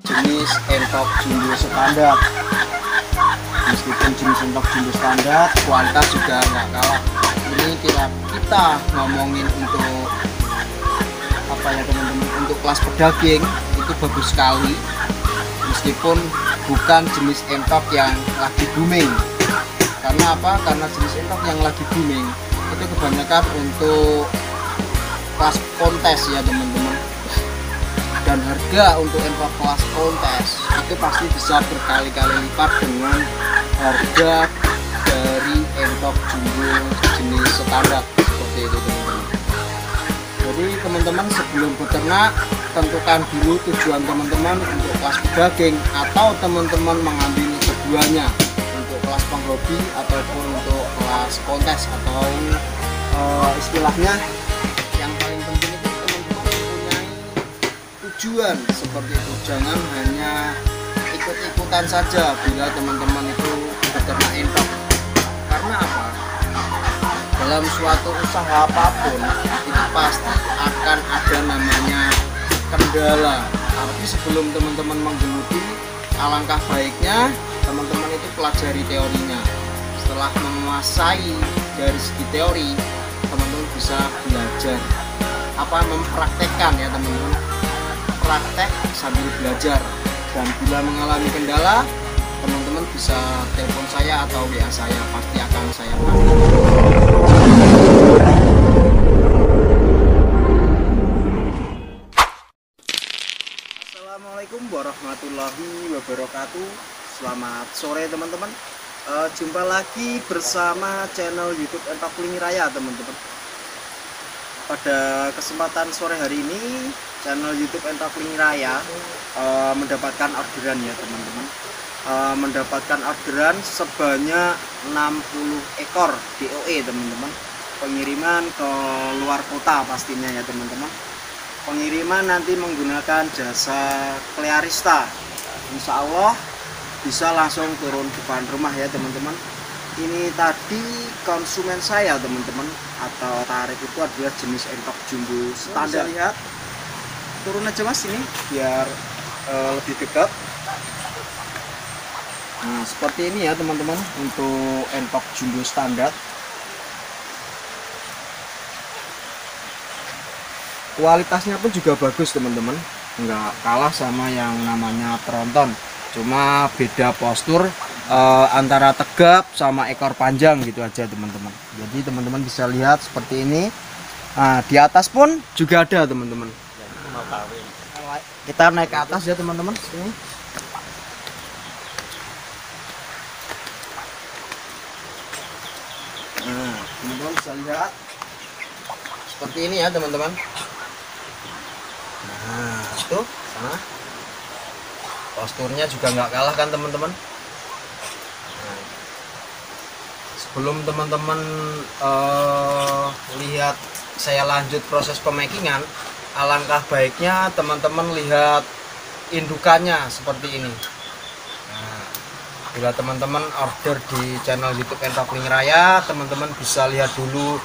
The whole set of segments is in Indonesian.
jenis entok jumbo standar. Meskipun jenis entok jumbo standar, kualitas juga nggak kalah. Ini kita ngomongin untuk apa ya teman-teman, untuk kelas pedaging itu bagus sekali. Meskipun bukan jenis entok yang lagi booming. Karena apa? Karena jenis entok yang lagi booming itu kebanyakan untuk kelas kontes ya teman-teman. Dan harga untuk entok kelas kontes itu pasti bisa berkali-kali lipat dengan harga dari entok jumbo jenis standar seperti itu teman-teman. Jadi teman-teman sebelum beternak, tentukan dulu tujuan teman-teman untuk kelas pedaging atau teman-teman mengambil keduanya untuk kelas penghobi ataupun untuk kelas kontes, atau istilahnya yang paling penting itu teman-teman mempunyai tujuan seperti itu. Jangan hanya ikut-ikutan saja bila teman-teman itu beternak entok. Karena apa? Dalam suatu usaha apapun itu pasti akan ada namanya kendala. Tapi sebelum teman-teman menggeluti, alangkah baiknya teman-teman itu pelajari teorinya. Setelah menguasai dari segi teori, teman-teman bisa belajar mempraktekkan ya teman-teman. Praktek sambil belajar. Dan bila mengalami kendala, teman-teman bisa telepon saya atau WA saya, pasti akan saya bantu. Assalamualaikum warahmatullahi wabarakatuh. Selamat sore teman-teman. Jumpa lagi bersama channel YouTube Entok Lingi Raya teman-teman. Pada kesempatan sore hari ini, channel YouTube Entok Lingi Raya mendapatkan orderan ya teman-teman. Mendapatkan orderan sebanyak 60 ekor DOE teman-teman. Pengiriman ke luar kota pastinya ya teman-teman. Pengiriman nanti menggunakan jasa Clearista. Insya Allah bisa langsung turun depan rumah ya teman-teman. Ini tadi konsumen saya teman-teman, atau tarif itu adalah jenis entok jumbo standar. Bisa lihat, turun aja mas ini biar lebih dekat. Nah seperti ini ya teman-teman untuk entok jumbo standar. Kualitasnya pun juga bagus teman-teman, nggak kalah sama yang namanya tronton. Cuma beda postur antara tegap sama ekor panjang gitu aja teman-teman. Jadi teman-teman bisa lihat seperti ini. Nah, di atas pun juga ada teman-teman. Kita naik ke atas ya teman-teman. Sini. Nah, teman-teman bisa lihat seperti ini ya teman-teman. Nah, itu sana. Posturnya juga nggak kalah kan teman-teman. Nah, sebelum teman-teman lihat saya lanjut proses pemakingan, alangkah baiknya teman-teman lihat indukannya seperti ini. Nah, bila teman-teman order di channel YouTube Entok Lingi Raya, teman-teman bisa lihat dulu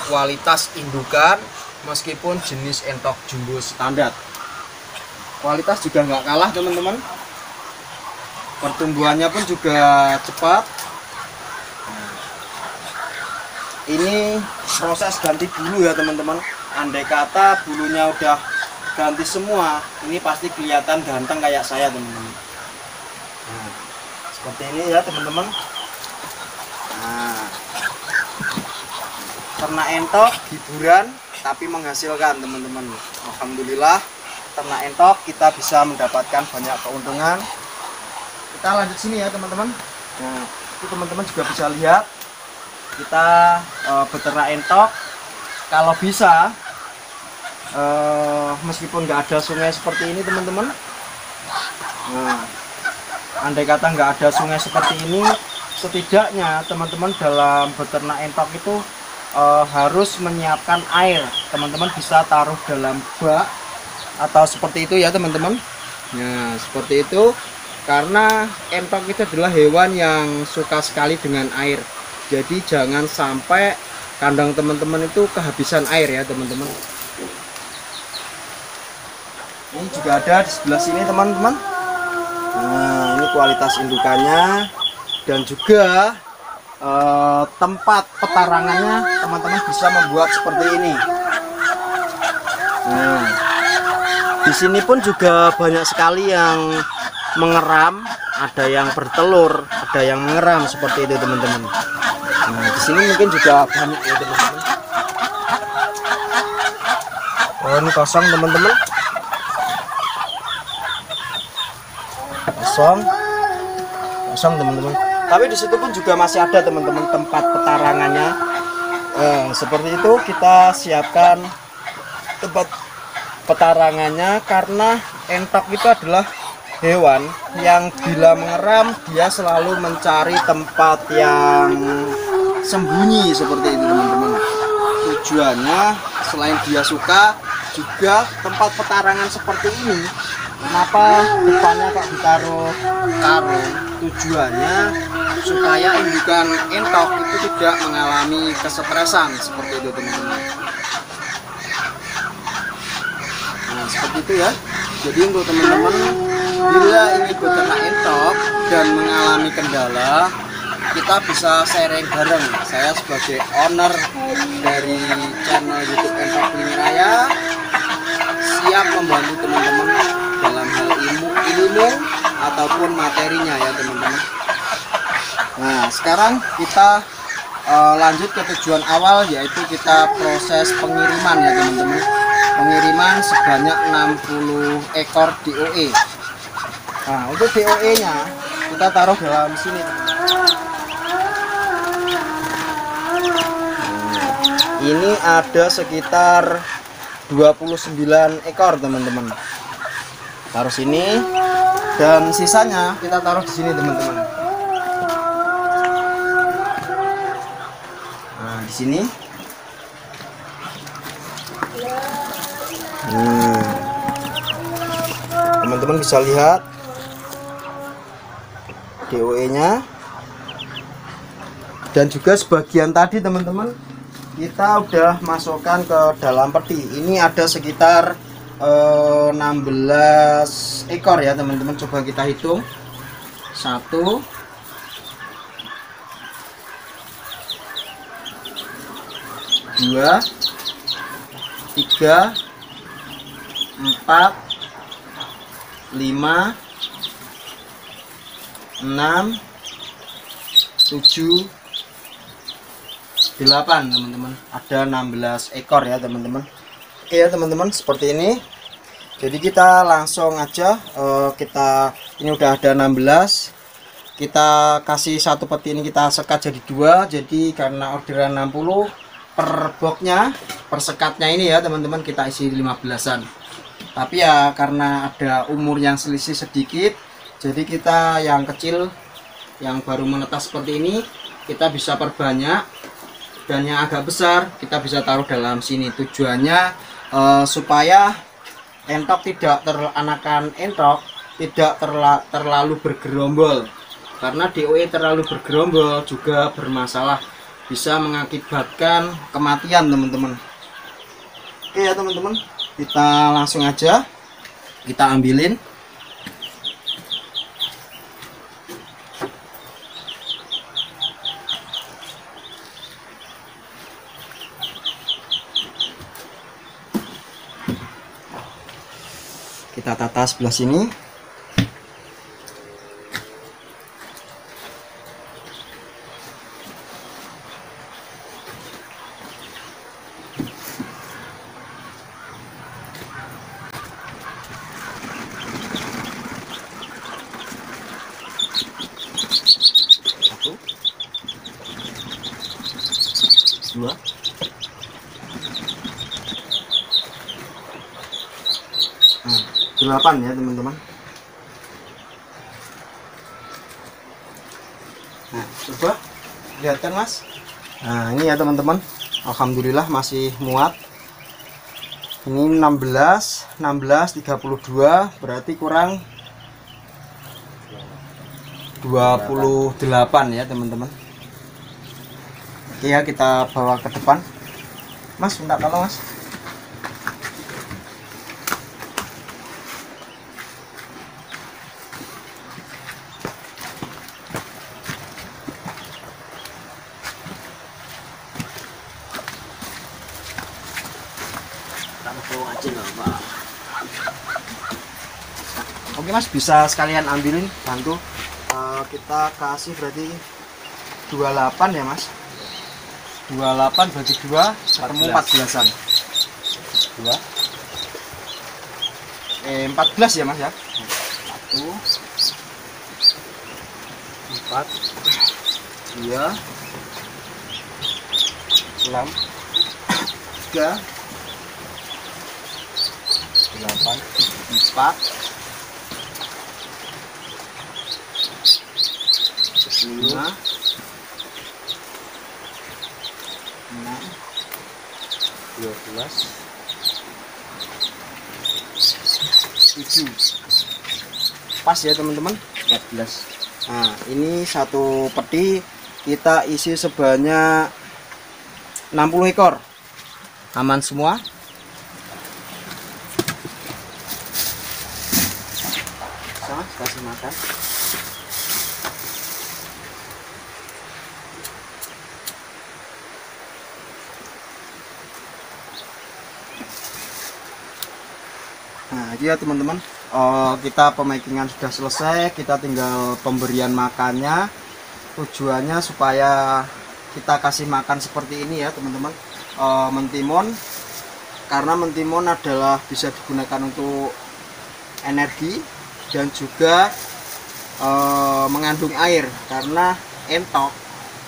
kualitas indukan. Meskipun jenis entok jumbo standar, kualitas juga nggak kalah teman-teman. Pertumbuhannya pun juga cepat. Nah, ini proses ganti bulu ya teman-teman. Andai kata bulunya udah ganti semua, ini pasti kelihatan ganteng kayak saya teman-teman. Nah, seperti ini ya teman-teman. Nah, ternak entok hiburan tapi menghasilkan teman-teman. Alhamdulillah ternak entok kita bisa mendapatkan banyak keuntungan. Kita lanjut sini ya teman-teman. Nah, itu teman-teman juga bisa lihat kita beternak entok. Kalau bisa meskipun nggak ada sungai seperti ini teman-teman. Nah, andai kata nggak ada sungai seperti ini, setidaknya teman-teman dalam beternak entok itu harus menyiapkan air. Teman-teman bisa taruh dalam bak atau seperti itu ya teman-teman. Nah seperti itu, karena entok itu adalah hewan yang suka sekali dengan air. Jadi jangan sampai kandang teman-teman itu kehabisan air ya teman-teman. Ini juga ada di sebelah sini teman-teman. Nah, ini kualitas indukannya dan juga tempat petarangannya teman-teman bisa membuat seperti ini. Nah, di sini pun juga banyak sekali yang mengeram, ada yang bertelur, ada yang mengeram seperti itu teman-teman. Nah, di sini mungkin juga banyak ya teman-teman. Oh, ini kosong teman-teman. Kosong teman-teman. Tapi di situ pun juga masih ada teman-teman tempat petarangannya. Seperti itu kita siapkan tempat petarangannya karena entok itu adalah hewan yang bila mengeram dia selalu mencari tempat yang sembunyi seperti itu teman-teman. Tujuannya selain dia suka juga tempat petarangan seperti ini. Kenapa depannya kok ditaruh karung? Tujuannya supaya indukan entok itu tidak mengalami kesetresan seperti itu teman-teman. Nah, seperti itu ya. Jadi untuk teman-teman bila ingin beternak entok dan mengalami kendala, kita bisa sharing bareng. Saya sebagai owner dari channel YouTube Entok Bumi Raya siap membantu teman-teman dalam hal ilmu ataupun materinya ya teman-teman. Nah, sekarang kita lanjut ke tujuan awal, yaitu kita proses pengiriman ya teman-teman. Pengiriman sebanyak 60 ekor DOE. Nah, untuk DOE nya kita taruh dalam sini teman-teman. Ini ada sekitar 29 ekor teman-teman. Taruh sini dan sisanya kita taruh di sini teman-teman. Nah, di sini. Teman-teman bisa lihat DOE-nya. Dan juga sebagian tadi teman-teman kita udah masukkan ke dalam peti. Ini ada sekitar 16 ekor ya teman-teman. Coba kita hitung. 1 2 3 4 5 6 7 8 teman-teman. Ada 16 ekor ya teman-teman. Oke ya teman-teman, seperti ini. Jadi kita langsung aja ini udah ada 16. Kita kasih satu peti ini kita sekat jadi 2. Jadi karena orderan 60 per boxnya, per sekatnya ini ya teman-teman, kita isi 15-an. Tapi ya karena ada umur yang selisih sedikit, jadi kita yang kecil yang baru menetas seperti ini kita bisa perbanyak, dan yang agak besar kita bisa taruh dalam sini. Tujuannya supaya entok tidak anakan entok tidak terlalu bergerombol, karena DOE terlalu bergerombol juga bermasalah, bisa mengakibatkan kematian teman-teman. Oke ya teman-teman, kita langsung aja kita ambilin. Kita tata sebelah sini. Satu, dua, 8 ya teman-teman. Nah, coba lihat kan mas. Nah ini ya teman-teman, alhamdulillah masih muat. Ini 16 32, berarti kurang 28 ya teman-teman. Oke ya, kita bawa ke depan. Mas minta tolong mas. kecil apa. Oke Mas, bisa sekalian ambilin, bantu. Kita kasih berarti 28 ya Mas. 28 bagi 2 ketemu 14-an. 14 ya Mas ya. 1 4 2 6 3 8 4 5 6 12 7. Pas ya teman-teman, 14. Nah ini satu peti kita isi sebanyak 60 ekor, aman semua. Sama kasih makan. Nah ya teman-teman, kita pemakingan sudah selesai, kita tinggal pemberian makannya. Tujuannya supaya kita kasih makan seperti ini ya teman-teman, mentimun, karena mentimun adalah bisa digunakan untuk energi dan juga mengandung air, karena entok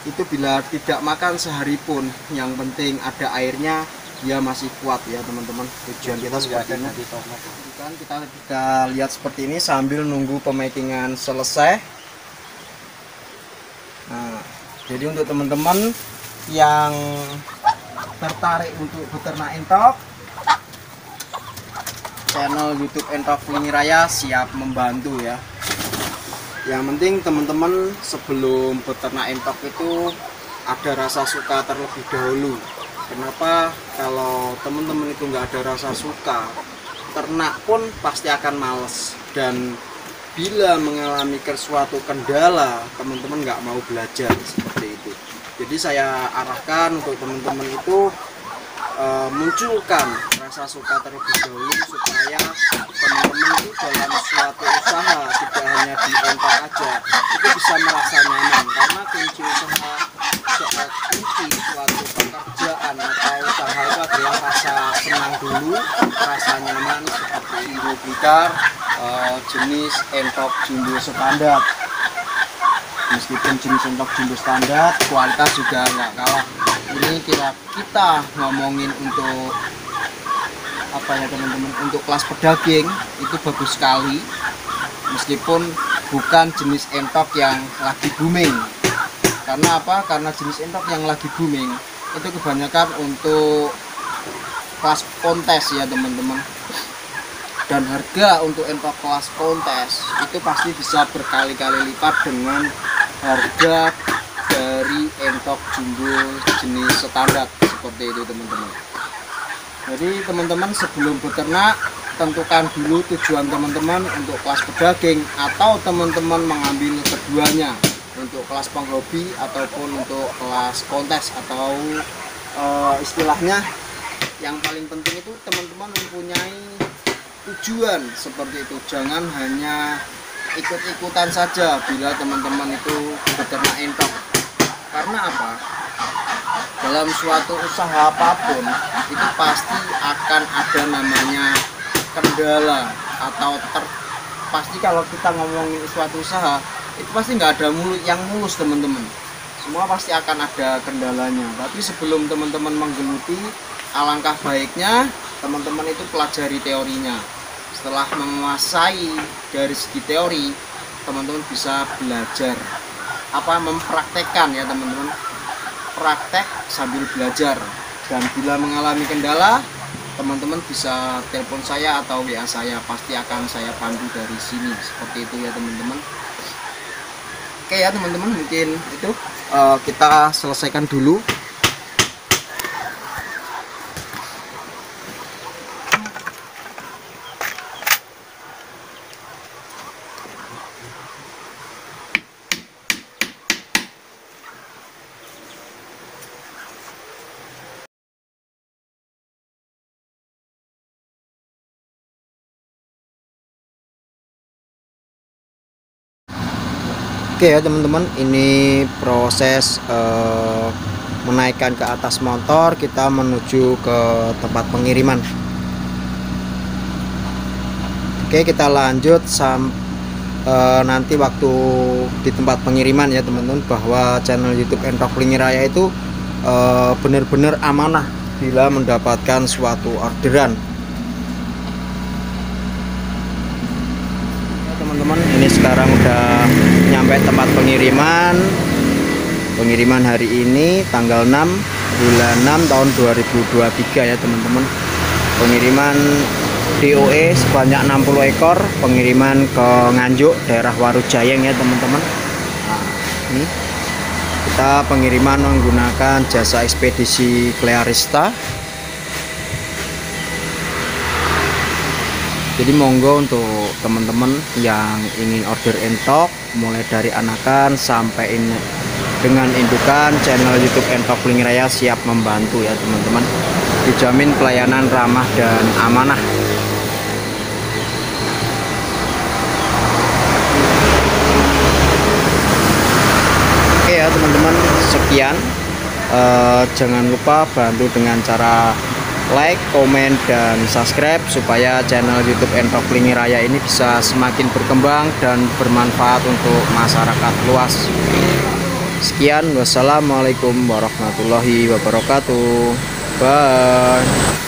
itu bila tidak makan sehari pun yang penting ada airnya, dia masih kuat ya teman-teman. Tujuan kita seperti ini. Kan kita lihat seperti ini sambil nunggu pemakingan selesai. Nah, jadi untuk teman-teman yang tertarik untuk beternak entok, channel YouTube Entok Kulingi Raya siap membantu ya. Yang penting teman-teman sebelum beternak entok itu ada rasa suka terlebih dahulu. Kenapa? Kalau teman-teman itu nggak ada rasa suka, ternak pun pasti akan males, dan bila mengalami suatu kendala teman-teman nggak mau belajar seperti itu. Jadi saya arahkan untuk teman-teman itu munculkan rasa suka terlebih dahulu supaya teman-teman itu dalam suatu usaha tidak hanya di entok aja itu bisa merasa nyaman, karena kunci usaha kunci suatu pekerjaan atau usaha itu adalah rasa senang dulu, rasa nyaman. Seperti ini kita jenis entok jumbo standar, meskipun jenis entok jumbo standar kualitas juga nggak kalah. Ini kita ngomongin untuk apa ya teman-teman, untuk kelas pedaging itu bagus sekali, meskipun bukan jenis entok yang lagi booming. Karena apa? Karena jenis entok yang lagi booming itu kebanyakan untuk kelas kontes ya teman-teman, dan harga untuk entok kelas kontes itu pasti bisa berkali-kali lipat dengan harga dari entok jumbo jenis standar seperti itu teman-teman. Jadi teman-teman sebelum beternak tentukan dulu tujuan teman-teman untuk kelas pedaging atau teman-teman mengambil keduanya untuk kelas penghobi ataupun untuk kelas kontes, atau istilahnya yang paling penting itu teman-teman mempunyai tujuan seperti itu. Jangan hanya ikut-ikutan saja bila teman-teman itu beternak entok. Karena apa? Dalam suatu usaha apapun itu pasti akan ada namanya kendala, atau pasti kalau kita ngomongin suatu usaha itu pasti nggak ada yang mulus teman-teman, semua pasti akan ada kendalanya. Tapi sebelum teman-teman menggeluti, alangkah baiknya teman-teman itu pelajari teorinya. Setelah menguasai dari segi teori, teman-teman bisa belajar mempraktekkan ya teman-teman, praktek sambil belajar. Dan bila mengalami kendala, teman-teman bisa telepon saya atau WA saya, pasti akan saya pandu dari sini. Seperti itu ya teman-teman. Oke ya teman-teman, mungkin itu kita selesaikan dulu Oke ya teman-teman, ini proses menaikkan ke atas motor, kita menuju ke tempat pengiriman. Oke, kita lanjut nanti waktu di tempat pengiriman ya teman-teman, bahwa channel YouTube Entok Pelingi Raya itu benar-benar amanah bila mendapatkan suatu orderan. Ya teman-teman, ini sekarang udah nyampe tempat pengiriman hari ini tanggal 6 bulan 6 tahun 2023 ya teman-teman. Pengiriman DOE sebanyak 60 ekor, pengiriman ke Nganjuk daerah Warujayeng ya teman-teman. Nah, ini kita pengiriman menggunakan jasa ekspedisi Clearista. Jadi monggo untuk teman-teman yang ingin order entok mulai dari anakan sampai ini dengan indukan, channel YouTube Entok Pelingi Raya siap membantu ya teman-teman. Dijamin pelayanan ramah dan amanah. Oke ya teman-teman, sekian. Jangan lupa bantu dengan cara like, komen, dan subscribe supaya channel YouTube Entok Pelingi Raya ini bisa semakin berkembang dan bermanfaat untuk masyarakat luas. Sekian, wassalamualaikum warahmatullahi wabarakatuh. Bye.